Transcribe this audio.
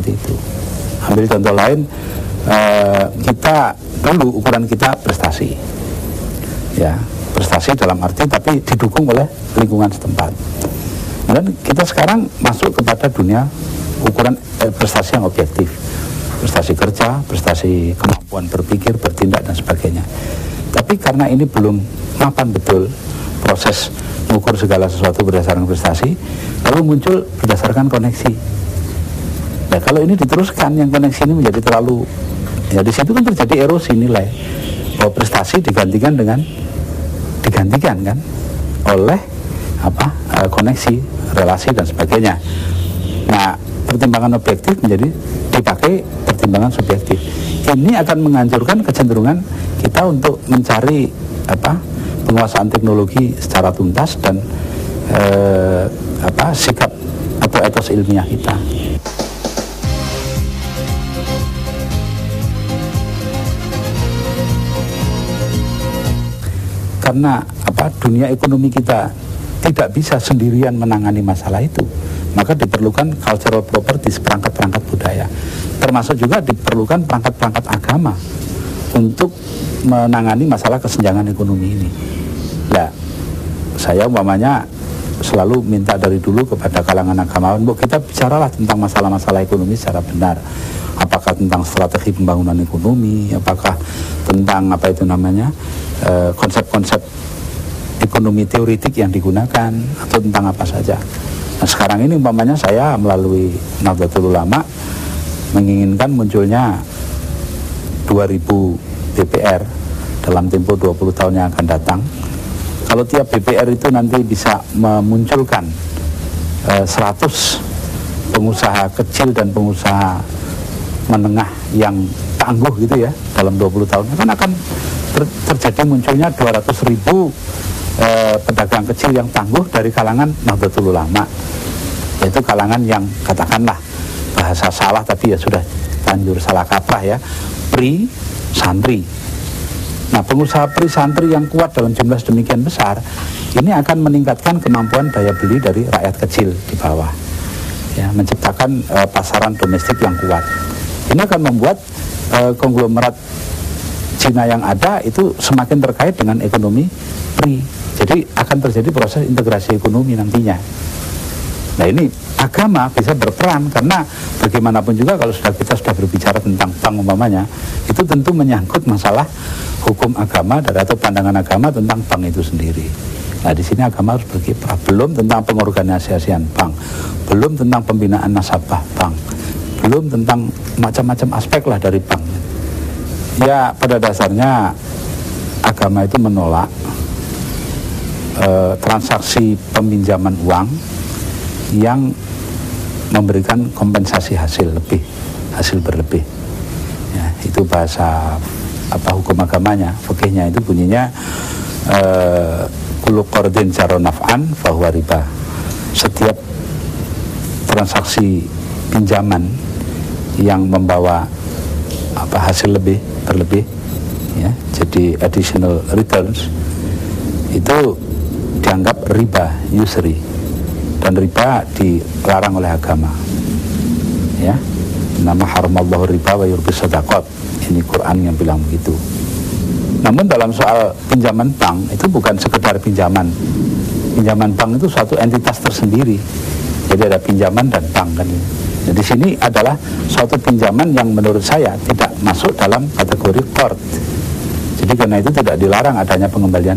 seperti itu. Ambil contoh lain, kita dulu ukuran kita prestasi, ya prestasi dalam arti tapi didukung oleh lingkungan setempat. Dan kita sekarang masuk kepada dunia ukuran prestasi yang objektif, prestasi kerja, prestasi kemampuan berpikir, bertindak dan sebagainya. Tapi karena ini belum mapan betul proses mengukur segala sesuatu berdasarkan prestasi, lalu muncul berdasarkan koneksi. Nah kalau ini diteruskan, yang koneksi ini menjadi terlalu, ya di situ kan terjadi erosi nilai. Bahwa prestasi digantikan kan oleh koneksi, relasi dan sebagainya. Nah pertimbangan objektif menjadi dipakai pertimbangan subjektif. Ini akan menghancurkan kecenderungan kita untuk mencari penguasaan teknologi secara tuntas dan sikap atau etos ilmiah kita. Karena dunia ekonomi kita tidak bisa sendirian menangani masalah itu, maka diperlukan cultural properties, perangkat-perangkat budaya, termasuk juga diperlukan perangkat-perangkat agama untuk menangani masalah kesenjangan ekonomi ini. Nah, saya umpamanya selalu minta dari dulu kepada kalangan agamawan, Bu, kita bicaralah tentang masalah-masalah ekonomi secara benar. Apakah tentang strategi pembangunan ekonomi, apakah tentang konsep-konsep ekonomi teoritik yang digunakan, atau tentang apa saja. Nah sekarang ini umpamanya saya melalui Nahdlatul Ulama menginginkan munculnya 2000 BPR dalam tempo 20 tahun yang akan datang. Kalau tiap BPR itu nanti bisa memunculkan 100 pengusaha kecil dan pengusaha menengah yang tangguh gitu ya dalam 20 tahun, kan akan terjadi munculnya 200.000 pedagang kecil yang tangguh dari kalangan Nahdlatul Ulama, yaitu kalangan yang katakanlah bahasa salah tapi ya sudah tanjur salah kaprah ya, pri santri. Nah pengusaha pri santri yang kuat dalam jumlah sedemikian besar ini akan meningkatkan kemampuan daya beli dari rakyat kecil di bawah, ya, menciptakan pasaran domestik yang kuat. Ini akan membuat konglomerat Cina yang ada itu semakin terkait dengan ekonomi pri. Jadi akan terjadi proses integrasi ekonomi nantinya. Nah ini agama bisa berperan, karena bagaimanapun juga kalau kita sudah berbicara tentang bank umpamanya, itu tentu menyangkut masalah hukum agama atau pandangan agama tentang bank itu sendiri. Nah di sini agama harus berkiprah, belum tentang pengorganisasian bank, belum tentang pembinaan nasabah bank, belum tentang macam-macam aspek lah dari bank. Ya pada dasarnya agama itu menolak transaksi peminjaman uang yang memberikan kompensasi hasil berlebih. Ya, itu bahasa hukum agamanya, fikihnya itu bunyinya kullu qardin jaro naf'an fahuwa riba. Setiap transaksi pinjaman yang membawa hasil berlebih, ya, jadi additional returns, itu dianggap riba, usury, dan riba dilarang oleh agama. Ya, nama haramallahu riba wa yurbis shadaqat. Ini Quran yang bilang begitu. Namun dalam soal pinjaman bank itu bukan sekedar pinjaman. Pinjaman bank itu suatu entitas tersendiri. Jadi ada pinjaman dan bank kan. Jadi sini adalah suatu pinjaman yang menurut saya tidak masuk dalam kategori qard. Jadi karena itu tidak dilarang adanya pengembalian